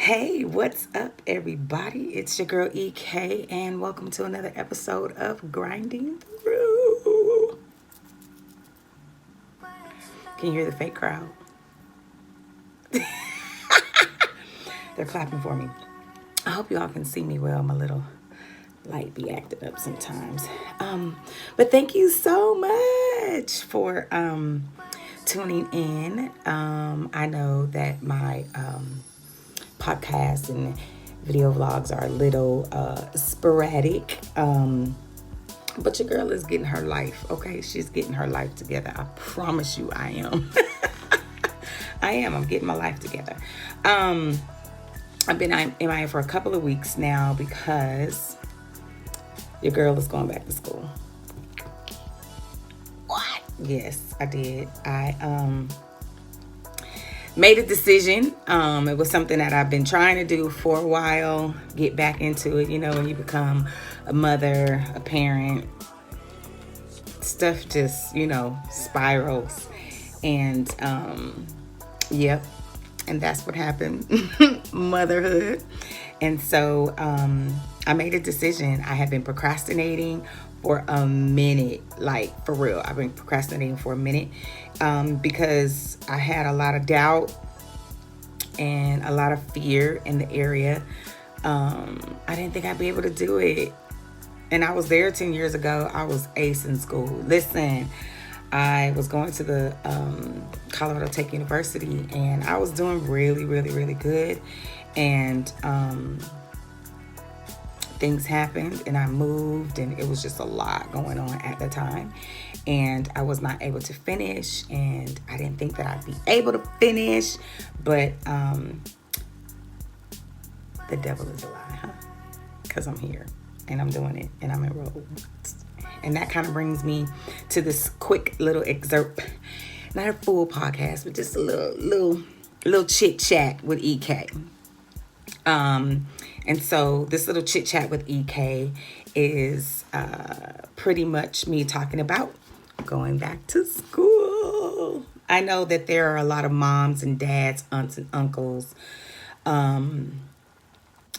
Hey, what's up, everybody? It's your girl EKay, and welcome to another episode of Grinding Through. Can you hear the fake crowd? They're clapping for me. I hope y'all can see me well. My little light be acting up sometimes. But thank you so much for tuning in. I know that my podcasts and video vlogs are a little sporadic. But your girl is getting her life, okay? She's getting her life together. I promise you I am. I'm getting my life together. I've been MIA for a couple of weeks now because your girl is going back to school. What? Yes, I did. I made a decision. It was something that I've been trying to do for a while, get back into it. You know, when you become a mother, a parent, stuff just, spirals. And, yep. And that's what happened. Motherhood. And so, I made a decision. I have been procrastinating for a minute, like for real. I've been procrastinating for a minute because I had a lot of doubt and a lot of fear in the area. I didn't think I'd be able to do it. And I was there 10 years ago. I was ace in school. Listen, I was going to the Colorado Tech University, and I was doing really, really, really good. And things happened, and I moved, and it was just a lot going on at the time. And I was not able to finish, and I didn't think that I'd be able to finish. But the devil is a lie, huh? Because I'm here, and I'm doing it, and I'm enrolled. And that kind of brings me to this quick little excerpt, not a full podcast, but just a little chit chat with EKay. And so this little chit chat with EKay is pretty much me talking about going back to school. I know that there are a lot of moms and dads, aunts and uncles,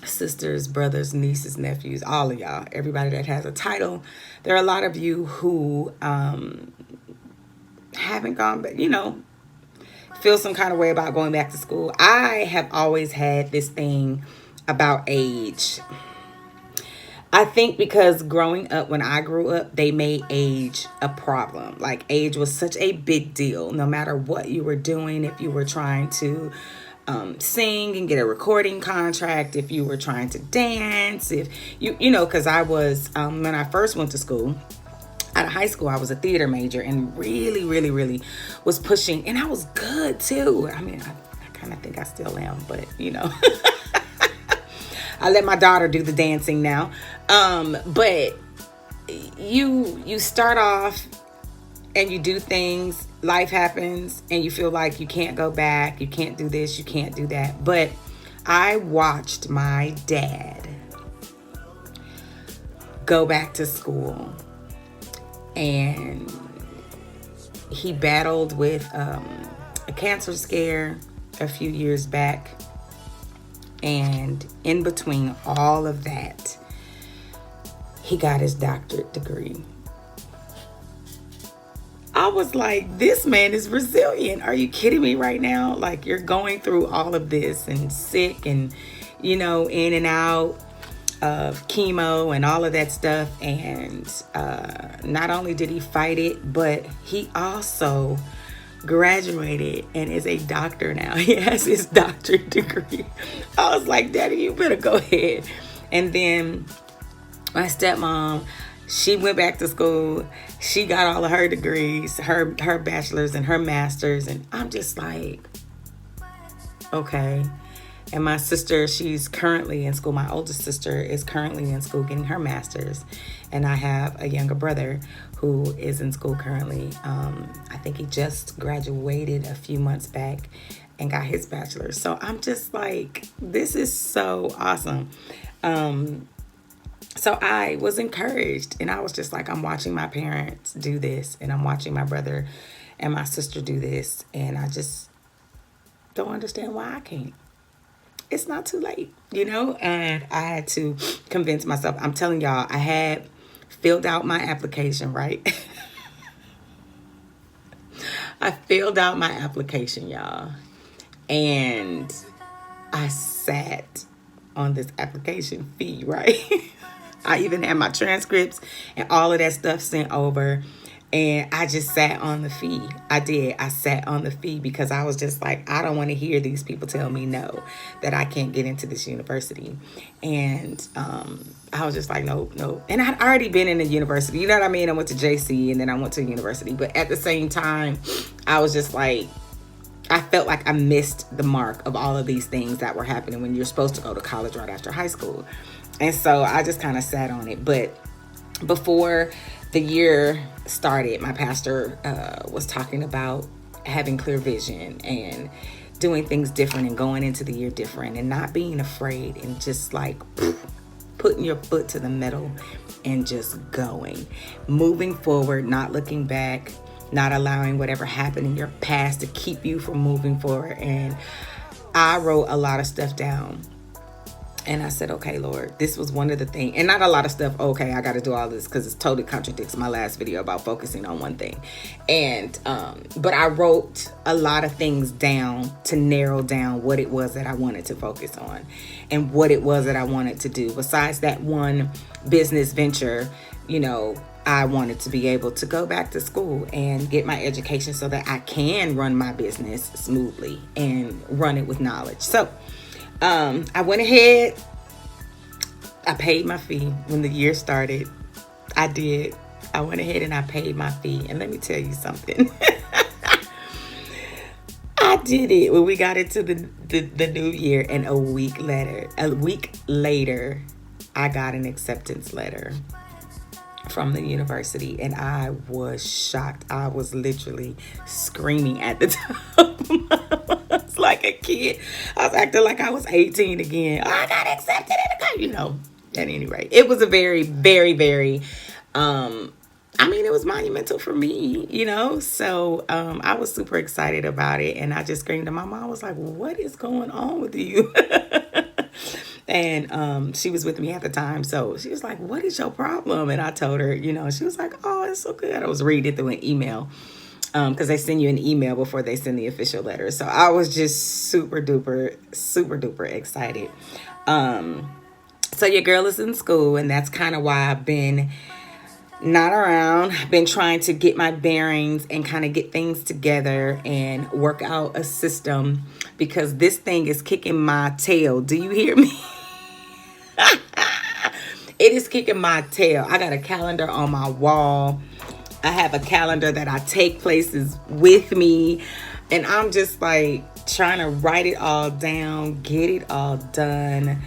sisters, brothers, nieces, nephews, all of y'all, everybody that has a title. There are a lot of you who haven't gone back, feel some kind of way about going back to school. I have always had this thing about age. I think because growing up, when I grew up, they made age a problem. Like, age was such a big deal, no matter what you were doing. If you were trying to sing and get a recording contract, if you were trying to dance, if because I was, when I first went to school, out of high school, I was a theater major and really, really, really was pushing. And I was good too. I mean, I kind of think I still am, but I let my daughter do the dancing now. But you start off and you do things, life happens, and you feel like you can't go back, you can't do this, you can't do that. But I watched my dad go back to school, and he battled with a cancer scare a few years back. And in between all of that, he got his doctorate degree. I was like, this man is resilient. Are you kidding me right now? Like, you're going through all of this and sick and, in and out of chemo and all of that stuff. And not only did he fight it, but he also graduated and is a doctor now. He has his doctorate degree. I was like, Daddy, you better go ahead. And then my stepmom, she went back to school. She got all of her degrees, her bachelor's and her master's. And I'm just like, okay. And my sister, she's currently in school. My oldest sister is currently in school getting her master's. And I have a younger brother who is in school currently. I think he just graduated a few months back and got his bachelor's. So I'm just like, this is so awesome. So I was encouraged, and I was just like, I'm watching my parents do this, and I'm watching my brother and my sister do this, and I just don't understand why I can't. it's not too late, and I had to convince myself. I'm telling y'all, I had filled out my application, right? I filled out my application, y'all, and I sat on this application fee, right? I even had my transcripts and all of that stuff sent over. And I just sat on the fee. I did. I sat on the fee because I was just like, I don't want to hear these people tell me no, that I can't get into this university. And I was just like, no, no. And I'd already been in a university. You know what I mean? I went to JC and then I went to university. But at the same time, I was just like, I felt like I missed the mark of all of these things that were happening when you're supposed to go to college right after high school. And so I just kind of sat on it. But before the year started, my pastor was talking about having clear vision and doing things different and going into the year different and not being afraid and just like putting your foot to the metal and just going, moving forward, not looking back, not allowing whatever happened in your past to keep you from moving forward. And I wrote a lot of stuff down. And I said, okay, Lord, this was one of the things, and not a lot of stuff. Okay, I got to do all this because it totally contradicts my last video about focusing on one thing. And, but I wrote a lot of things down to narrow down what it was that I wanted to focus on and what it was that I wanted to do. Besides that one business venture, I wanted to be able to go back to school and get my education so that I can run my business smoothly and run it with knowledge. So, I went ahead, I paid my fee when the year started. I did. I went ahead and I paid my fee. And let me tell you something. I did it when we got into the new year, and a week later, I got an acceptance letter from the university, and I was shocked. I was literally screaming at the top of my lungs like a kid. I was acting like I was 18 again. I got accepted in the college, At any rate, it was a very, very, very, it was monumental for me, So I was super excited about it, and I just screamed at my mom. I was like, "What is going on with you?" And she was with me at the time. So she was like, "What is your problem?" And I told her, she was like, "Oh, it's so good." I was reading it through an email because they send you an email before they send the official letter. So I was just super duper excited. So your girl is in school, and that's kind of why I've been not around. I've been trying to get my bearings and kind of get things together and work out a system because this thing is kicking my tail. Do you hear me? It is kicking my tail. I got a calendar on my wall. I have a calendar that I take places with me. And I'm just like trying to write it all down, get it all done.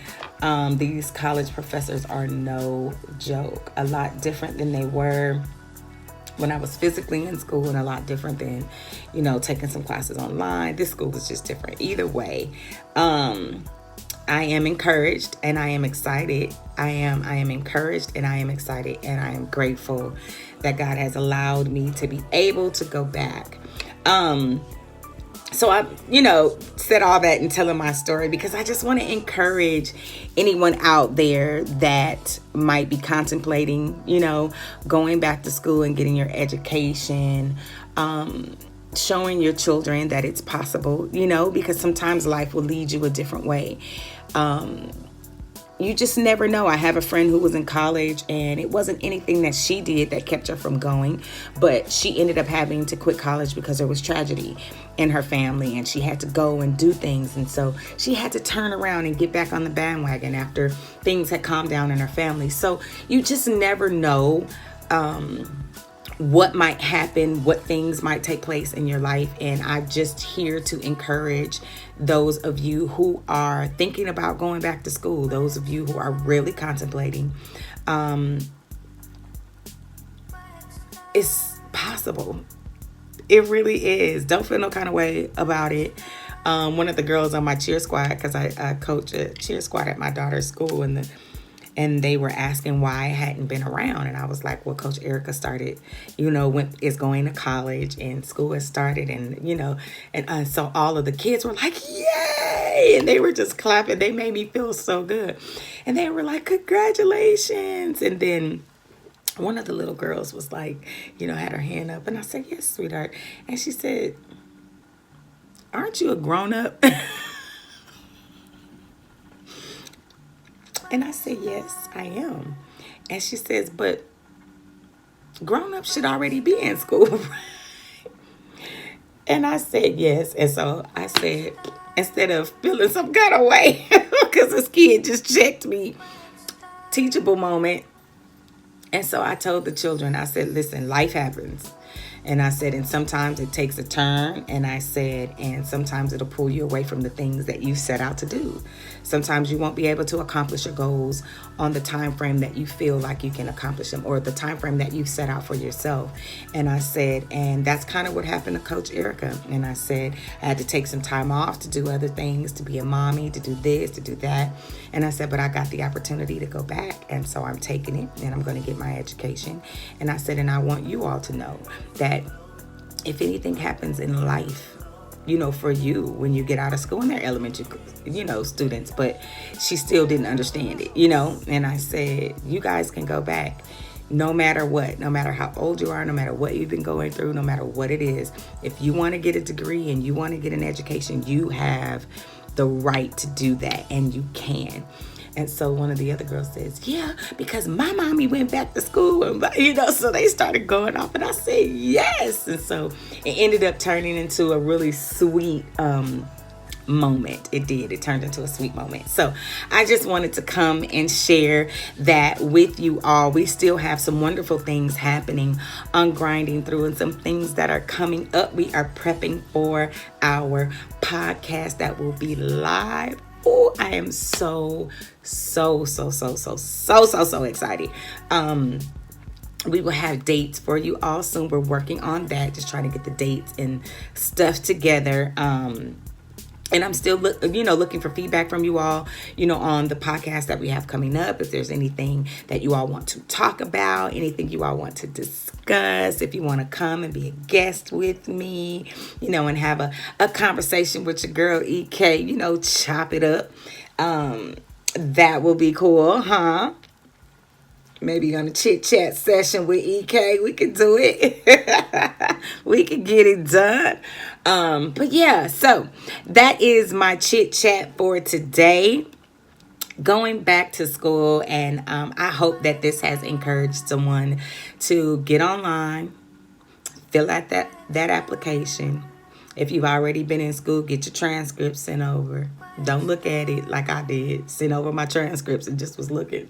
These college professors are no joke. A lot different than they were when I was physically in school, and a lot different than, taking some classes online. This school was just different. Either way, I am encouraged and I am excited. I am encouraged and I am excited, and I am grateful that God has allowed me to be able to go back. So I, said all that and telling my story because I just want to encourage anyone out there that might be contemplating, going back to school and getting your education, showing your children that it's possible, because sometimes life will lead you a different way. You just never know. I have a friend who was in college, and it wasn't anything that she did that kept her from going, but she ended up having to quit college because there was tragedy in her family, and she had to go and do things. And so she had to turn around and get back on the bandwagon after things had calmed down in her family. So you just never know what might happen, what things might take place in your life. And I'm just here to encourage those of you who are thinking about going back to school, those of you who are really contemplating. It's possible. It really is. Don't feel no kind of way about it. One of the girls on my cheer squad, because I coach a cheer squad at my daughter's school, and they were asking why I hadn't been around. And I was like, well, Coach Erica started, is going to college, and school has started. And, and so all of the kids were like, yay! yay. And they were just clapping. They made me feel so good. And they were like, congratulations. And then one of the little girls was like, had her hand up. And I said, yes, sweetheart. And she said, aren't you a grown-up? And I said, yes, I am. And she says, but grown-ups should already be in school. And I said, yes. And so I said, instead of feeling some kind of way, because this kid just checked me, teachable moment. And so I told the children, I said, listen, life happens. And I said, and sometimes it takes a turn. And I said, and sometimes it'll pull you away from the things that you set out to do. Sometimes you won't be able to accomplish your goals on the time frame that you feel like you can accomplish them, or the time frame that you've set out for yourself. And I said, and that's kind of what happened to Coach Erica. And I said, I had to take some time off to do other things, to be a mommy, to do this, to do that. And I said, but I got the opportunity to go back. And so I'm taking it, and I'm going to get my education. And I said, and I want you all to know that if anything happens in life, for you when you get out of school, and they're elementary, students, but she still didn't understand it, and I said, you guys can go back no matter what, no matter how old you are, no matter what you've been going through, no matter what it is. If you want to get a degree and you want to get an education, you have the right to do that, and you can. And so one of the other girls says, yeah, because my mommy went back to school, and so they started going off, and I said, yes. And so it ended up turning into a really sweet moment. It did. It turned into a sweet moment. So I just wanted to come and share that with you all. We still have some wonderful things happening on Grinding Through, and some things that are coming up. We are prepping for our podcast that will be live. Oh, I am so excited. We will have dates for you all soon. We're working on that, just trying to get the dates and stuff together. And I'm still, looking for feedback from you all, on the podcast that we have coming up. If there's anything that you all want to talk about, anything you all want to discuss, if you want to come and be a guest with me, and have a conversation with your girl EKay, chop it up. That will be cool, huh? Maybe on a chit chat session with EKay, we can do it. We can get it done. But yeah, so that is my chit chat for today. Going back to school, and I hope that this has encouraged someone to get online, fill out that application. If you've already been in school, get your transcripts sent over. Don't look at it like I did. Sent over my transcripts and just was looking.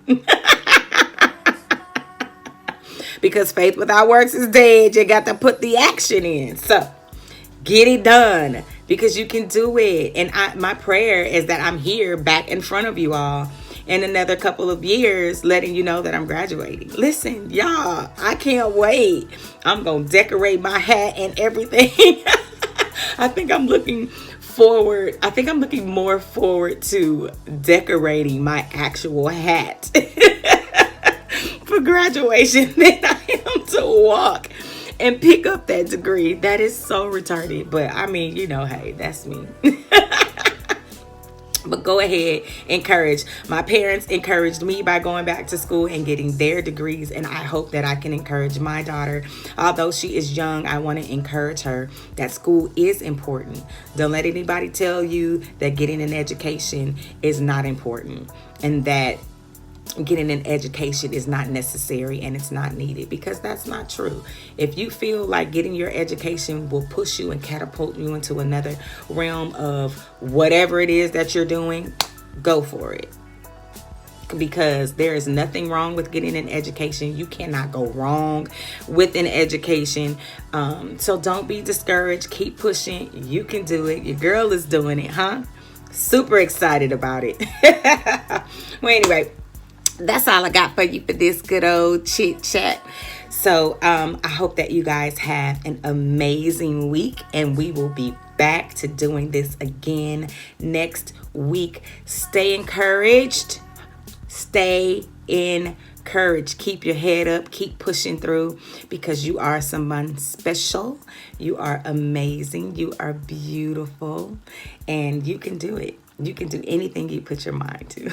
Because faith without works is dead. You got to put the action in. So get it done, because you can do it. And my prayer is that I'm here back in front of you all in another couple of years, letting you know that I'm graduating. Listen, y'all, I can't wait. I'm going to decorate my hat and everything. I think I'm looking more forward to decorating my actual hat for graduation than I am to walk and pick up that degree. That is so retarded. But I mean, hey, that's me. But go ahead, encourage. My parents encouraged me by going back to school and getting their degrees. And I hope that I can encourage my daughter. Although she is young, I want to encourage her that school is important. Don't let anybody tell you that getting an education is not important, and that getting an education is not necessary and it's not needed, because that's not true. If you feel like getting your education will push you and catapult you into another realm of whatever it is that you're doing, go for it. Because there is nothing wrong with getting an education. You cannot go wrong with an education. So don't be discouraged. Keep pushing. You can do it. Your girl is doing it, huh? Super excited about it. Well, anyway, that's all I got for you for this good old chit chat. So I hope that you guys have an amazing week, and we will be back to doing this again next week. Stay encouraged. Stay encouraged. Keep your head up. Keep pushing through, because you are someone special. You are amazing. You are beautiful, and you can do it. You can do anything you put your mind to.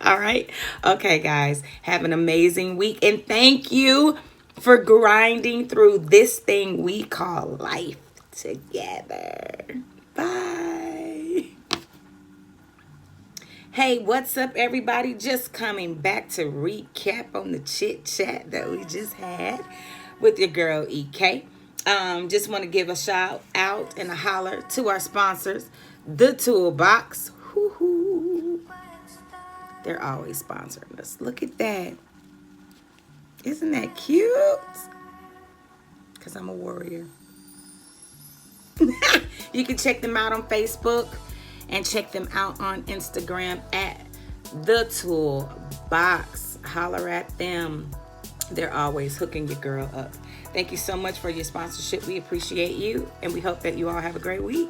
All right. Okay, guys. Have an amazing week. And thank you for grinding through this thing we call life together. Bye. Hey, what's up, everybody? Just coming back to recap on the chit chat that we just had with your girl EKay. Just want to give a shout out and a holler to our sponsors, The Toolbox. Woo-hoo. They're always sponsoring us. Look at that. Isn't that cute? Because I'm a warrior. You can check them out on Facebook and check them out on Instagram at The Toolbox. Holler at them. They're always hooking your girl up. Thank you so much for your sponsorship. We appreciate you, and we hope that you all have a great week.